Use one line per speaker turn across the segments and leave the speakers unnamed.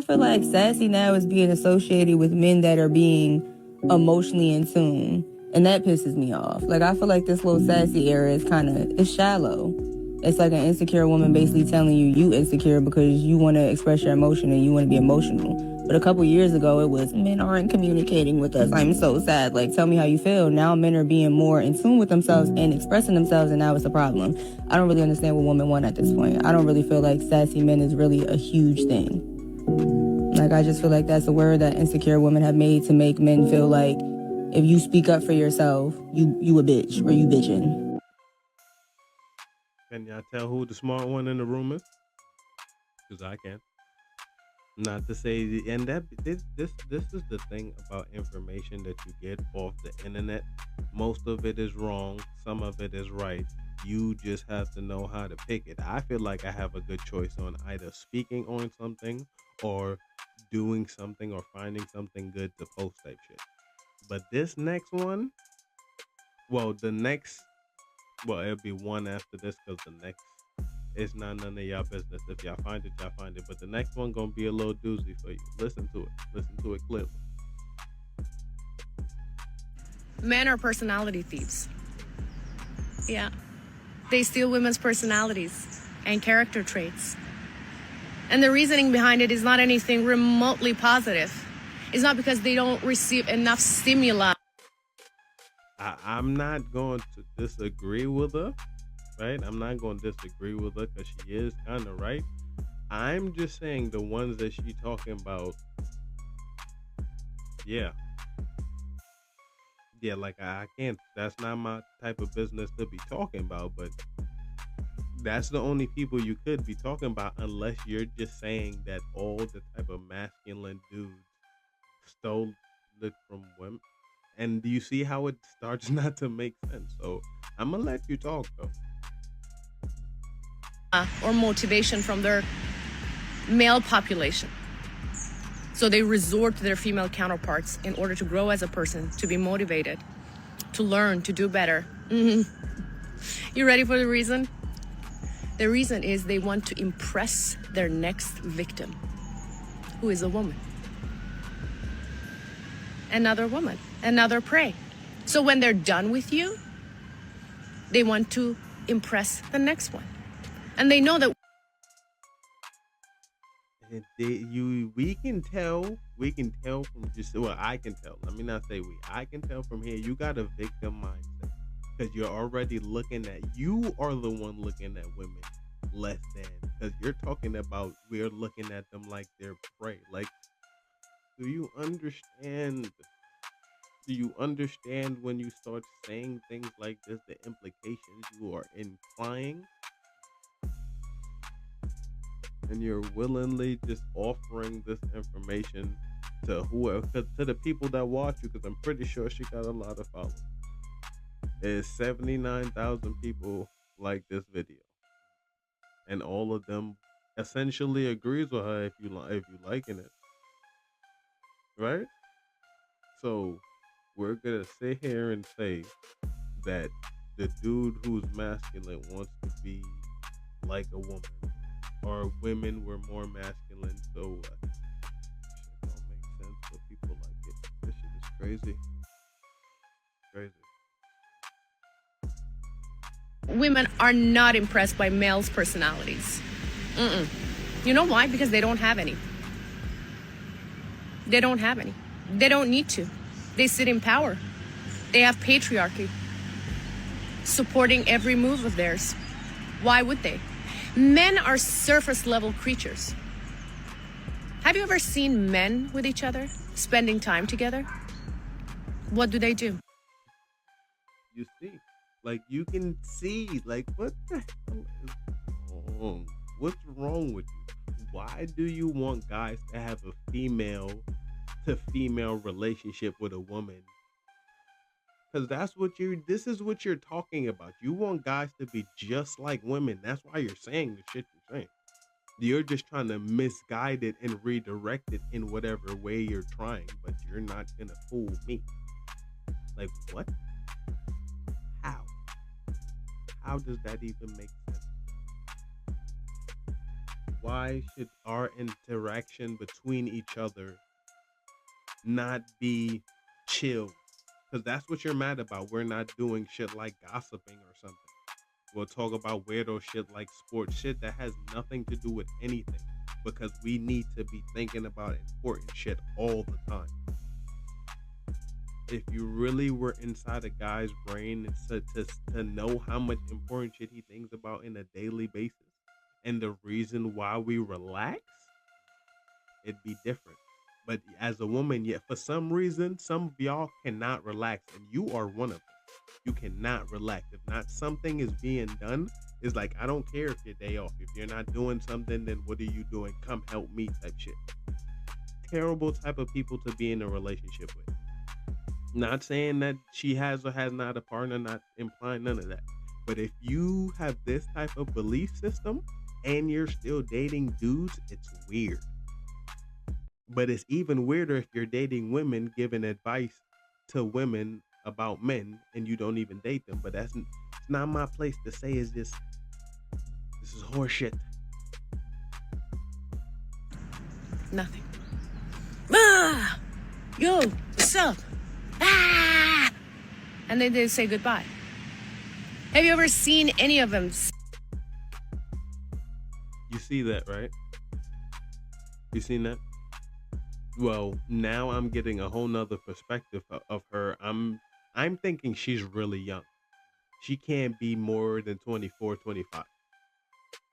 feel like sassy now is being associated with men that are being emotionally in tune. And that pisses me off. Like, I feel like this little sassy era is it's shallow. It's like an insecure woman basically telling you insecure because you want to express your emotion and you want to be emotional. But a couple years ago, it was, men aren't communicating with us. I'm so sad. Like, tell me how you feel. Now men are being more in tune with themselves and expressing themselves, and now it's a problem. I don't really understand what women want at this point. I don't really feel like sassy men is really a huge thing. Like, I just feel like that's a word that insecure women have made to make men feel like if you speak up for yourself, you a bitch or you bitching.
Can y'all tell who the smart one in the room is? Because I can. Not to say, and this is the thing about information that you get off the internet. Most of it is wrong. Some of it is right. You just have to know how to pick it. I feel like I have a good choice on either speaking on something or doing something or finding something good to post type shit. But this next one, well, it'll be one after this because the next it's not none of y'all business. If y'all find it, y'all find it. But the next one gonna be a little doozy for you. Listen to it. Listen to it clearly.
Men are personality thieves. Yeah. They steal women's personalities and character traits. And the reasoning behind it is not anything remotely positive. It's not because they don't receive enough stimuli.
I'm not going to disagree with her, right? I'm not going to disagree with her because she is kind of right. I'm just saying the ones that she talking about, yeah, like I can't, that's not my type of business to be talking about, but that's the only people you could be talking about unless you're just saying that all the type of masculine dudes stole it from women. And do you see how it starts not to make sense? So I'm gonna let you talk though.
Or motivation from their male population. So they resort to their female counterparts in order to grow as a person, to be motivated, to learn, to do better. You ready for the reason? The reason is they want to impress their next victim, who is a woman. Another woman, another prey. So when they're done with you, they want to impress the next one. And they know that
we can tell from just, well, I can tell. Let me not say we. I can tell from here you got a victim mindset because you are the one looking at women less than, because you're talking about we're looking at them like they're prey. Like, do you understand? Do you understand when you start saying things like this, the implications you are implying? And you're willingly just offering this information to whoever, to the people that watch you, because I'm pretty sure she got a lot of followers. There's 79,000 people like this video, and all of them essentially agrees with her if you liking it, right? So we're gonna sit here and say that the dude who's masculine wants to be like a woman, or women were more masculine, so shit don't make sense, but people like it. This shit is crazy. Crazy.
women are not impressed by males' personalities. You know why? Because they don't have any. They don't have any. They don't need to. They sit in power. They have patriarchy supporting every move of theirs. Why would they? Men are surface level creatures. Have you ever seen men with each other, spending time together? What do?
You see, like, you can see, like, what the hell is wrong? What's wrong with you? Why do you want guys to have a female to female relationship with a woman? Because this is what you're talking about. You want guys to be just like women. That's why you're saying the shit you're saying. You're just trying to misguide it and redirect it in whatever way you're trying, but you're not gonna fool me. Like, what? How? How does that even make sense? why should our interaction between each other not be chill? Because that's what you're mad about. We're not doing shit like gossiping or something. We'll talk about weirdo shit like sports shit that has nothing to do with anything, because we need to be thinking about important shit all the time. If you really were inside a guy's brain to know how much important shit he thinks about in a daily basis and the reason why we relax, it'd be different. But as a woman, yet for some reason, some of y'all cannot relax, and you are one of them. You cannot relax. If not something is being done, it's like, I don't care if your day off. If you're not doing something, then what are you doing? Come help me type shit. Terrible type of people to be in a relationship with. Not saying that she has or has not a partner, not implying none of that. But if you have this type of belief system and you're still dating dudes, it's weird. But it's even weirder if you're dating women, giving advice to women about men, and you don't even date them. But it's not my place to say. Is this is horseshit.
Nothing. Ah! Yo, what's up? Ah! And then they say goodbye. Have you ever seen any of them?
You see that, right? You seen that? Well, now I'm getting a whole nother perspective of her. I'm thinking she's really young. She can't be more than 24, 25.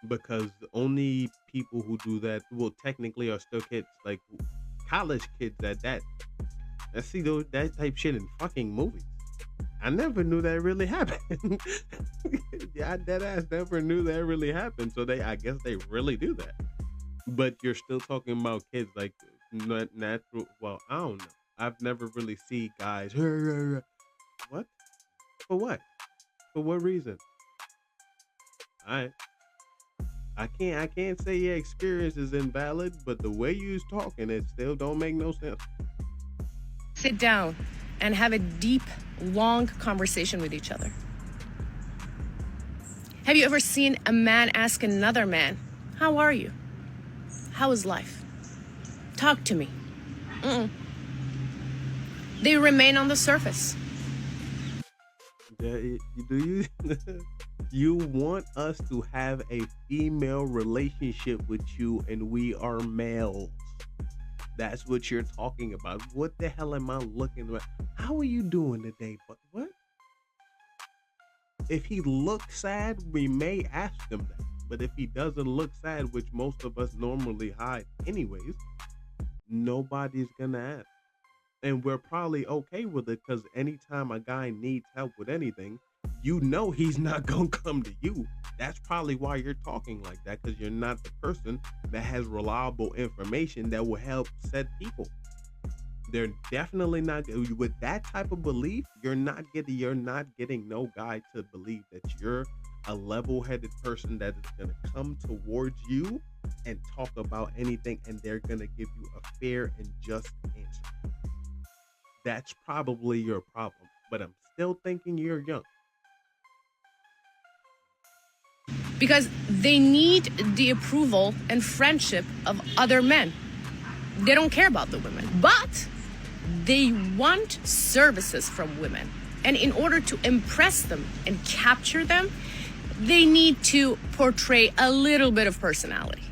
Because only people who do that, well, technically are still kids, like college kids at that. I see that type shit in fucking movies. I never knew that really happened. Yeah, I dead ass never knew that really happened. So I guess they really do that. But you're still talking about kids like not natural. Well, I don't know. I've never really seen guys. What? For what? For what reason? I can't say your experience is invalid, but the way you was talking, it still don't make no sense.
Sit down and have a deep, long conversation with each other. Have you ever seen a man ask another man, how are you? How is life? Talk to me. They remain on the surface.
Do you you want us to have a female relationship with you, and we are males? That's what you're talking about. What the hell am I looking at? How are you doing today? But what? If he looks sad, we may ask him that. But if he doesn't look sad, which most of us normally hide anyways, nobody's gonna ask. And we're probably okay with it, because anytime a guy needs help with anything, you know he's not gonna come to you. That's probably why you're talking like that, because you're not the person that has reliable information that will help said people. They're definitely not with that type of belief. You're not getting no guy to believe that you're a level-headed person that is gonna come towards you and talk about anything, and they're gonna give you a fair and just answer. That's probably your problem, but I'm still thinking you're young.
Because they need the approval and friendship of other men. They don't care about the women, but they want services from women. And in order to impress them and capture them, they need to portray a little bit of personality.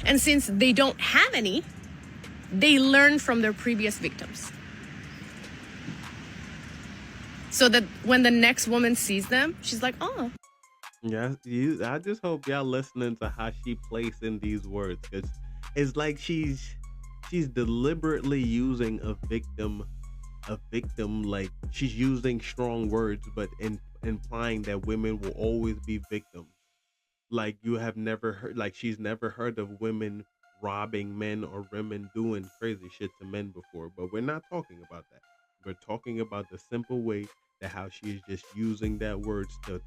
And since they don't have any, they learn from their previous victims. So that when the next woman sees them, she's like, oh.
Yeah, I just hope y'all listening to how she placing these words, because it's like she's deliberately using a victim, like she's using strong words, but implying that women will always be victims. Like you have never heard, like she's never heard of women robbing men or women doing crazy shit to men before. But we're not talking about that. We're talking about the simple way that how she's just using that words to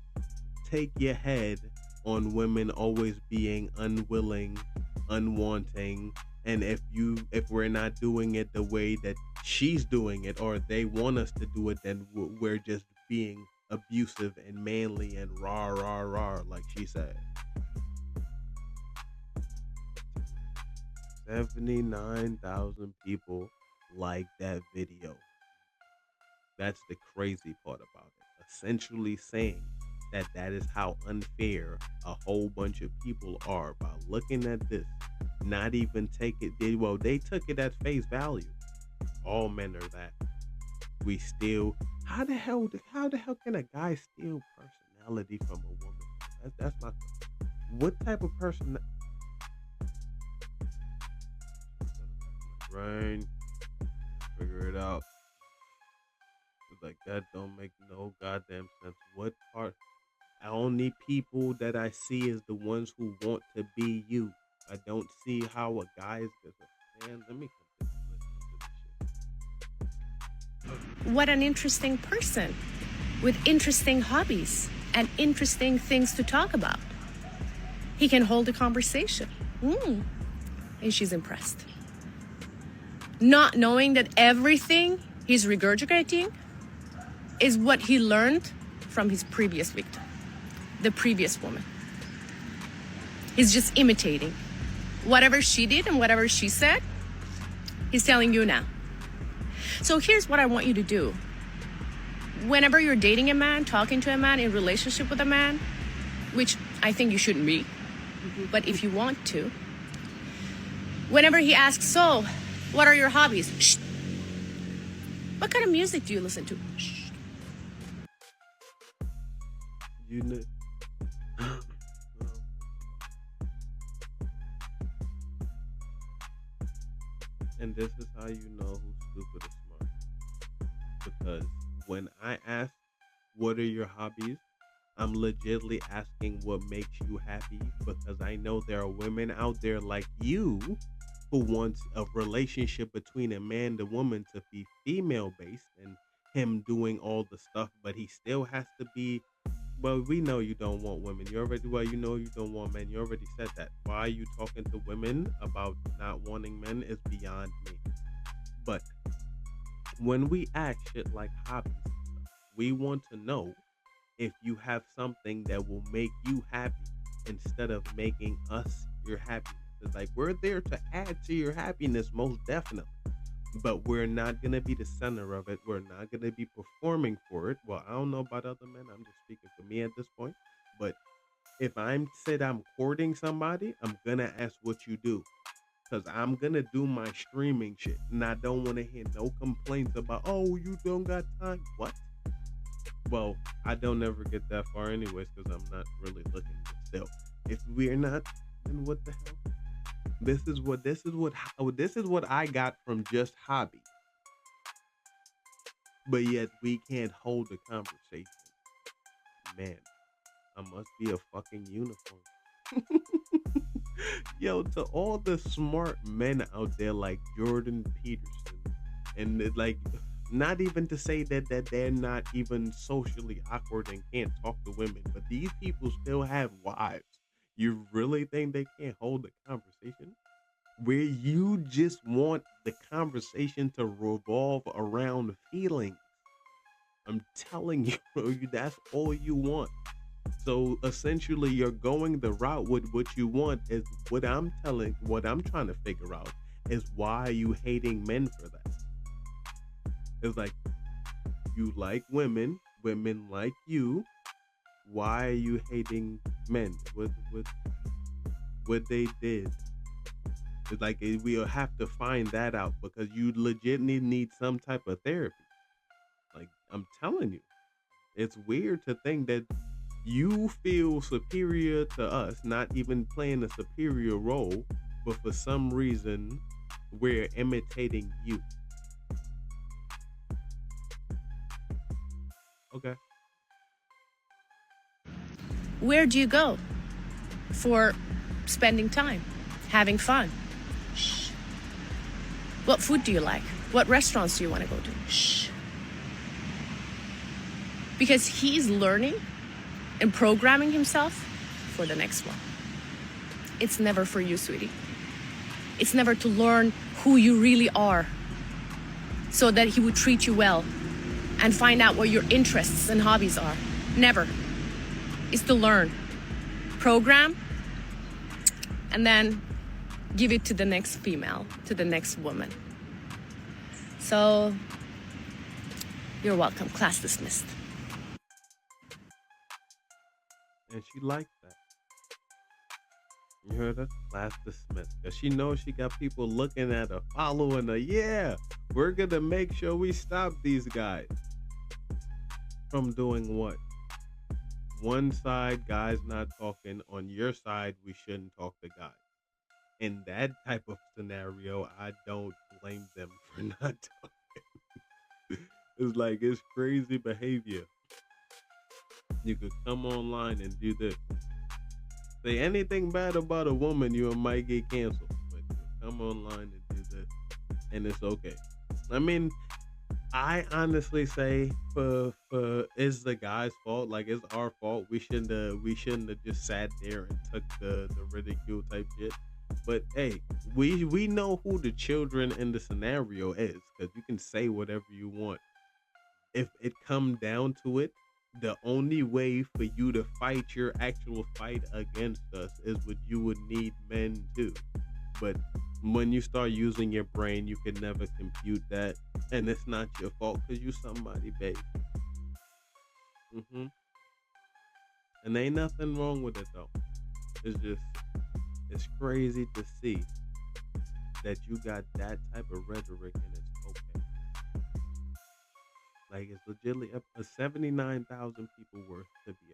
take your head on women always being unwilling, unwanting, and if we're not doing it the way that she's doing it, or they want us to do it, then we're just being abusive and manly and rah rah rah, like she said. 79,000 people like that video. That's the crazy part about it. Essentially saying that that is how unfair a whole bunch of people are by looking at this, not even take it. They took it at face value. All men are that. We steal. How the hell can a guy steal personality from a woman? That's my. What type of person? Brain, figure it out. It's like that don't make no goddamn sense. What part? Only people that I see is the ones who want to be you. I don't see how a guy is gonna. Man, let me continue listening to this
What an interesting person with interesting hobbies and interesting things to talk about. He can hold a conversation. And she's impressed. Not knowing that everything he's regurgitating is what he learned from his previous victim, the previous woman. He's just imitating. Whatever she did and whatever she said, he's telling you now. So here's what I want you to do. Whenever you're dating a man, talking to a man, in relationship with a man, which I think you shouldn't be, but if you want to, whenever he asks, so, what are your hobbies? Shh. What kind of music do you listen to? Shh.
You know. And this is how you know who's stupid or smart. Because when I ask, what are your hobbies? I'm legitimately asking what makes you happy, because I know there are women out there like you who wants a relationship between a man and a woman to be female based, and him doing all the stuff, but he still has to be. Well, we know you don't want women. You know you don't want men. You already said that. Why are you talking to women about not wanting men is beyond me. But when we ask shit like hobbies and stuff, we want to know if you have something that will make you happy instead of making us your happiness. It's like, we're there to add to your happiness, most definitely. But we're not going to be the center of it. We're not going to be performing for it. Well, I don't know about other men. I'm just speaking for me at this point. But if I'm courting somebody, I'm going to ask what you do. Because I'm going to do my streaming shit. And I don't want to hear no complaints about, oh, you don't got time. What? Well, I don't ever get that far anyways, because I'm not really looking. But still, if we're not, then what the hell? This is what I got from just hobby. But yet we can't hold a conversation. Man, I must be a fucking unicorn. Yo, to all the smart men out there like Jordan Peterson, and like, not even to say that they're not even socially awkward and can't talk to women, but these people still have wives. You really think they can't hold a conversation? Where you just want the conversation to revolve around feelings. I'm telling you, bro, that's all you want. So essentially, you're going the route with what you want is what I'm trying to figure out is why are you hating men for that? It's like, you like women like you. Why are you hating men? What they did? It's like, we'll have to find that out, because you legitimately need some type of therapy. Like, I'm telling you, it's weird to think that you feel superior to us, not even playing a superior role, but for some reason, we're imitating you. Okay.
Where do you go for spending time, having fun? Shh. What food do you like? What restaurants do you want to go to? Shh. Because he's learning and programming himself for the next one. It's never for you, sweetie. It's never to learn who you really are so that he would treat you well and find out what your interests and hobbies are. Never. It's to learn, program, and then give it to the next female, to the next woman. So, you're welcome. Class dismissed.
And she likes that. You heard her? Class dismissed. Because she knows she got people looking at her, following her. Yeah, we're going to make sure we stop these guys from doing what? One side, guys not talking. On your side, we shouldn't talk to guys. In that type of scenario, I don't blame them for not talking. It's like, it's crazy behavior. You could come online and do this. Say anything bad about a woman, you might get canceled. But you come online and do this, and it's okay. I mean, I honestly say for it's the guy's fault. Like, it's our fault. We shouldn't have just sat there and took the ridicule type shit. But hey, we know who the children in the scenario is, because you can say whatever you want. If it come down to it, the only way for you to fight your actual fight against us is what you would need men too. But when you start using your brain, you can never compute that, and it's not your fault because you somebody, baby. And ain't nothing wrong with it though. It's crazy to see that you got that type of rhetoric and it's okay. Like, it's legitimately a 79,000 people worth to be